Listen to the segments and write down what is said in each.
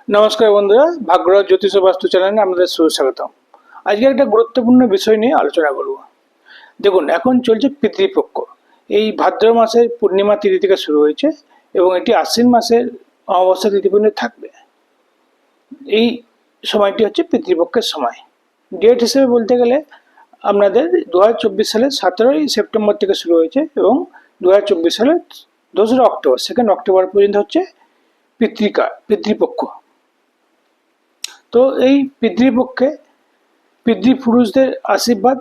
নমস্কার বন্ধুরা, ভাগ্যরাজ জ্যোতিষ ও বাস্তু চ্যানেলে আমাদের সুস্বাগত। আজকে একটা গুরুত্বপূর্ণ বিষয় নিয়ে আলোচনা করব। দেখুন, এখন চলছে পিতৃপক্ষ। এই ভাদ্র মাসের পূর্ণিমা তিথি থেকে শুরু হয়েছে এবং এটি আশ্বিন মাসের অমাবস্যা তিথি পর্যন্ত থাকবে। এই সময়টি হচ্ছে পিতৃপক্ষের সময়। ডেট হিসেবে বলতে গেলে আপনাদের 2024 সালের 17ই সেপ্টেম্বর থেকে শুরু হয়েছে এবং 2024 সালের 2রা অক্টোবর 2nd অক্টোবর পর্যন্ত হচ্ছে পিতৃপক্ষ। তো এই পিতৃপক্ষে পিতৃপুরুষদের আশীর্বাদ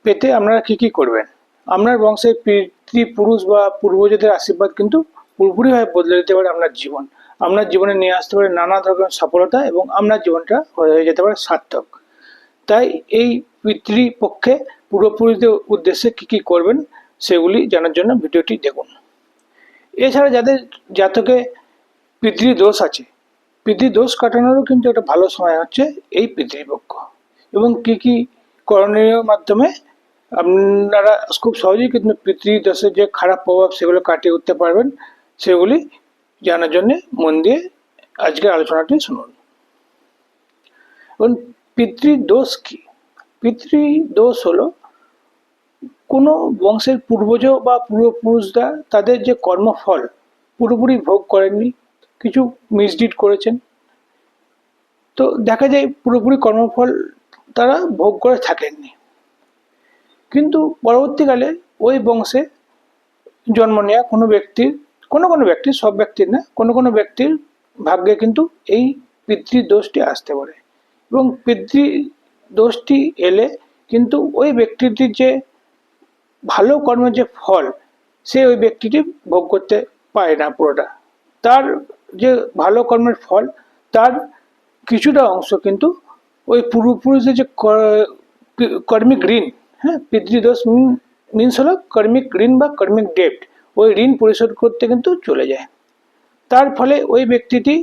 পেতে আপনারা কি কি করবেন? আপনার বংশের পিতৃপুরুষ বা পূর্বজদের আশীর্বাদ কিন্তু পুরোপুরিভাবে বদলে দিতে পারে আপনার জীবন। আপনার জীবনে নিয়ে আসতে পারে নানা ধরনের সফলতা এবং আপনার জীবনটা হয়ে যেতে পারে সার্থক। তাই এই পিতৃপক্ষে পূর্বপুরুষদের উদ্দেশ্যে কি কি করবেন সেগুলি জানার জন্য ভিডিওটি দেখুন। এছাড়া যাদের জাতকে পিতৃদোষ আছে, পিতৃদোষ কাটানোরও কিন্তু একটা ভালো সময় হচ্ছে এই পিতৃপক্ষ। এবং কি কি করণীয় মাধ্যমে আপনারা খুব সহজেই কিন্তু পিতৃদোষের যে খারাপ প্রভাব সেগুলো কাটিয়ে উঠতে পারবেন, সেগুলি জানার জন্য মন দিয়ে আজকের আলোচনাটি শুনুন। এবং পিতৃদোষ কি? পিতৃদোষ হলো কোনো বংশের পূর্বজ বা পূর্বপুরুষরা তাদের যে কর্মফল পুরোপুরি ভোগ করেননি, কিছু মিসডিড করেছেন। তো দেখা যায় পুরোপুরি কর্মফল তারা ভোগ করে থাকেননি, কিন্তু পরবর্তীকালে ওই বংশে জন্ম নেওয়া কোনো ব্যক্তির, কোনো ব্যক্তির, সব ব্যক্তির না, কোনো ব্যক্তির ভাগ্যে কিন্তু এই পিতৃদোষটি আসতে পারে। এবং পিতৃদোষটি এলে কিন্তু ওই ব্যক্তিটির যে ভালো কর্মের যে ফল, সে ওই ব্যক্তিটি ভোগ করতে পারে না পুরোটা। তার যে ভালো কর্মের ফল, তার কিছুটা অংশ কিন্তু ওই পূর্বপুরুষদের যে কর্মিক ঋণ, হ্যাঁ, পিতৃদোষ মিনস হলো কর্মিক ঋণ বা কর্মিক ডেট, ওই ঋণ পরিশোধ করতে কিন্তু চলে যায়। তার ফলে ওই ব্যক্তিটি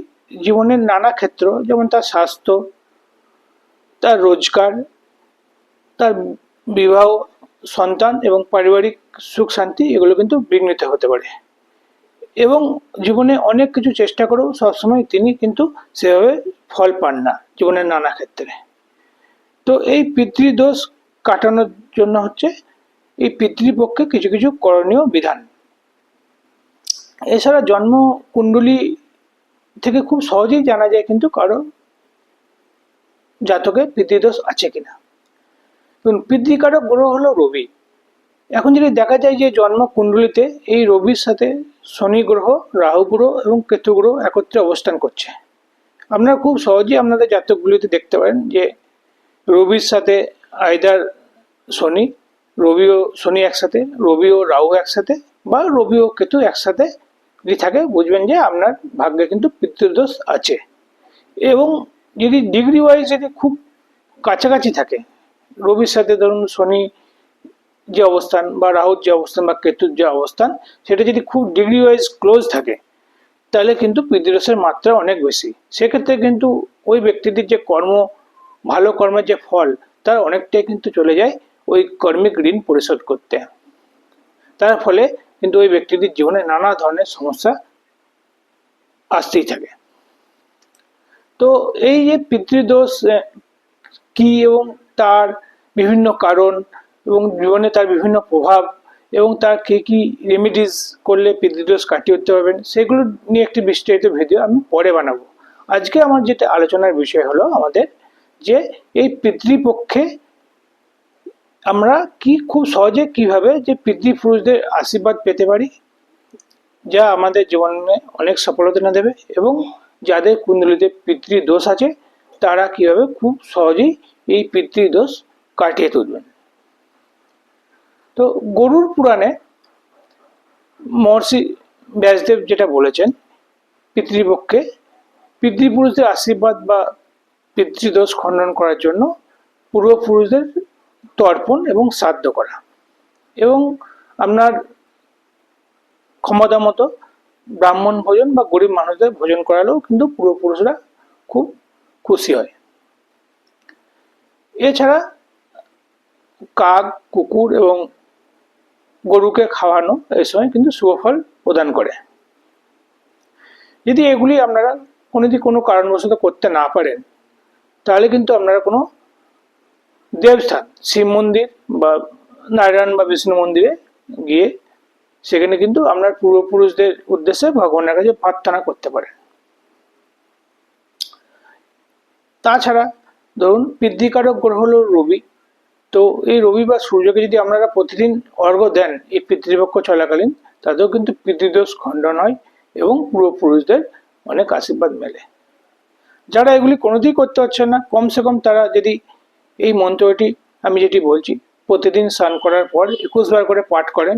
জীবনের নানা ক্ষেত্র, যেমন তার স্বাস্থ্য, তার রোজগার, তার বিবাহ, সন্তান এবং পারিবারিক সুখ শান্তি, এগুলো কিন্তু বিঘ্নিত হতে পারে। এবং জীবনে অনেক কিছু চেষ্টা করেও সবসময় তিনি কিন্তু সেভাবে ফল পান না জীবনের নানা ক্ষেত্রে। তো এই পিতৃদোষ কাটানোর জন্য হচ্ছে এই পিতৃপক্ষে কিছু কিছু করণীয় বিধান। এছাড়া জন্ম কুণ্ডলী থেকে খুব সহজেই জানা যায় কিন্তু কারো জাতকে পিতৃদোষ আছে কিনা। পিতৃকারক গ্রহ হলো রবি। এখন যদি দেখা যায় যে জন্ম কুণ্ডলিতে এই রবির সাথে শনি গ্রহ, রাহু গ্রহ এবং কেতু গ্রহ একত্রে অবস্থান করছে, আপনারা খুব সহজেই আপনাদের জাতকগুলিতে দেখতে পারেন যে রবির সাথে আইদার শনি, রবি ও শনি একসাথে, রবি ও রাহু একসাথে, বা রবি ও কেতু একসাথে যদি থাকে, বুঝবেন যে আপনার ভাগ্যে কিন্তু পিতৃদোষ আছে। এবং যদি ডিগ্রি ওয়াইজ যদি খুব কাছাকাছি থাকে, রবির সাথে ধরুন শনি যে অবস্থান বা রাহুর যে অবস্থান বা কেতুর যে অবস্থান, সেটা যদি খুব ডিগ্রি ওয়াইজ ক্লোজ থাকে, তাহলে কিন্তু পিতৃদোষের মাত্রা অনেক বেশি। সেক্ষেত্রে কিন্তু ওই ব্যক্তিটির যে ভালো কর্মের যে ফল, তার অনেকটাই কিন্তু চলে যায় ওই কর্মিক ঋণ পরিশোধ করতে। তার ফলে কিন্তু ওই ব্যক্তিটির জীবনে নানা ধরনের সমস্যা আসতেই থাকে। তো এই যে পিতৃদোষ কি এবং তার বিভিন্ন কারণ এবং জীবনে তার বিভিন্ন প্রভাব এবং তার কি কি রেমিডিস করলে পিতৃদোষ কাটিয়ে উঠতে পারবেন, সেগুলো নিয়ে একটি বিস্তারিত ভিডিও আমি পরে বানাবো। আজকে আমার যেটা আলোচনার বিষয় হলো আমাদের যে এই পিতৃপক্ষে আমরা কি খুব সহজে কিভাবে যে পিতৃপুরুষদের আশীর্বাদ পেতে পারি, যা আমাদের জীবনে অনেক সফলতা এনে দেবে, এবং যাদের কুণ্ডলিতে পিতৃদোষ আছে তারা কিভাবে খুব সহজেই এই পিতৃদোষ কাটিয়ে তুলবেন। তো গরুর পুরাণে মহর্ষি ব্যাসদেব যেটা বলেছেন, পিতৃপক্ষে পিতৃপুরুষদের আশীর্বাদ বা পিতৃদোষ খণ্ডন করার জন্য পূর্বপুরুষদের তর্পণ এবং শ্রাদ্ধ করা, এবং আপনার ক্ষমতা মতো ব্রাহ্মণ ভোজন বা গরিব মানুষদের ভোজন করালেও কিন্তু পূর্বপুরুষরা খুব খুশি হয়। এছাড়া কাক, কুকুর এবং গরুকে খাওয়ানো এই সময় কিন্তু শুভফল প্রদান করে। যদি এগুলি আপনারা যদি কোনো কারণবশত করতে না পারেন, তাহলে কিন্তু আপনারা কোনো দেবস্থান, শিব মন্দির বা নারায়ণ বা বিষ্ণু মন্দিরে গিয়ে সেখানে কিন্তু আপনার পূর্বপুরুষদের উদ্দেশ্যে ভগবানের কাছে প্রার্থনা করতে পারেন। তাছাড়া ধরুন পিতৃকারক গ্রহ হলো রবি। তো এই রবি বা সূর্যকে যদি আপনারা প্রতিদিন অর্ঘ্য দেন এই পিতৃপক্ষ চলাকালীন, তাতেও কিন্তু পিতৃদোষ খণ্ডন হয় এবং পূর্বপুরুষদের অনেক আশীর্বাদ মেলে। যারা এগুলি কোনোদিন করতে পারছেন না, কমসে কম তারা যদি এই মন্ত্রটি আমি যেটি বলছি প্রতিদিন স্নান করার পর 21 বার করে পাঠ করেন,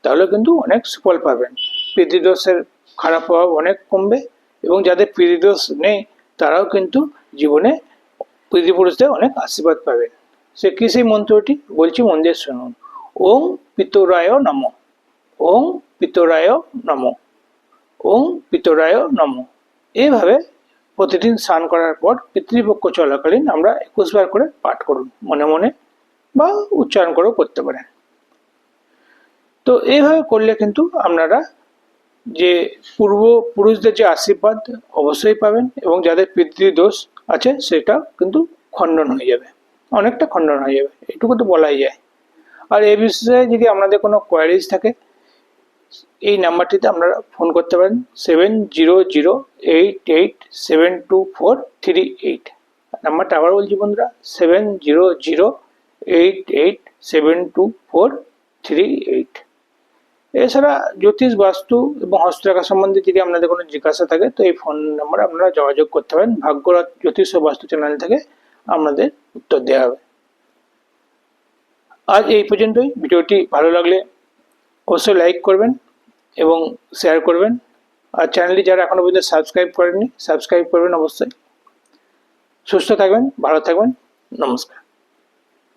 তাহলে কিন্তু অনেক সুফল পাবেন। পিতৃদোষের খারাপ প্রভাব অনেক কমবে এবং যাদের পিতৃদোষ নেই তারাও কিন্তু জীবনে পিতৃপুরুষদের অনেক আশীর্বাদ পাবেন। সে কি সেই মন্ত্রটি বলছি, মন দিয়ে শুনুন। ওং পিতরায় নমঃ, ওং পিতরায় নমঃ, ওং পিতরায় নমঃ। এইভাবে প্রতিদিন স্নান করার পর পিতৃপক্ষ চলাকালীন আমরা 21 বার করে পাঠ করুন, মনে মনে বা উচ্চারণ করেও করতে পারেন। তো এইভাবে করলে কিন্তু আপনারা যে পূর্বপুরুষদের যে আশীর্বাদ অবশ্যই পাবেন এবং যাদের পিতৃদোষ আছে সেটা কিন্তু খণ্ডন হয়ে যাবে, অনেকটা খণ্ডন হয়ে যাবে, এটুকু তো বলাই যায়। আর এই বিষয়ে যদি আপনাদের কোনো কোয়ারিজ থাকে, এই নাম্বারটিতে আপনারা ফোন করতে পারেন 7008872438। নাম্বারটা আবার বলছি বন্ধুরা, 7008872438। এছাড়া জ্যোতিষ, বাস্তু এবং হস্তরেখা সম্বন্ধে যদি আপনাদের কোনো জিজ্ঞাসা থাকে তো এই ফোন নাম্বারে আপনারা যোগাযোগ করতে পারেন। ভাগ্যরাজ জ্যোতিষ ও বাস্তু চ্যানেল থেকে আপনাদের উত্তর দেওয়া হবে। আজ এই পর্যন্তই। ভিডিওটি ভালো লাগলে অবশ্যই লাইক করবেন এবং শেয়ার করবেন। আর চ্যানেলটি যারা এখনো পর্যন্ত সাবস্ক্রাইব করেননি, সাবস্ক্রাইব করবেন অবশ্যই। সুস্থ থাকবেন, ভালো থাকবেন, নমস্কার।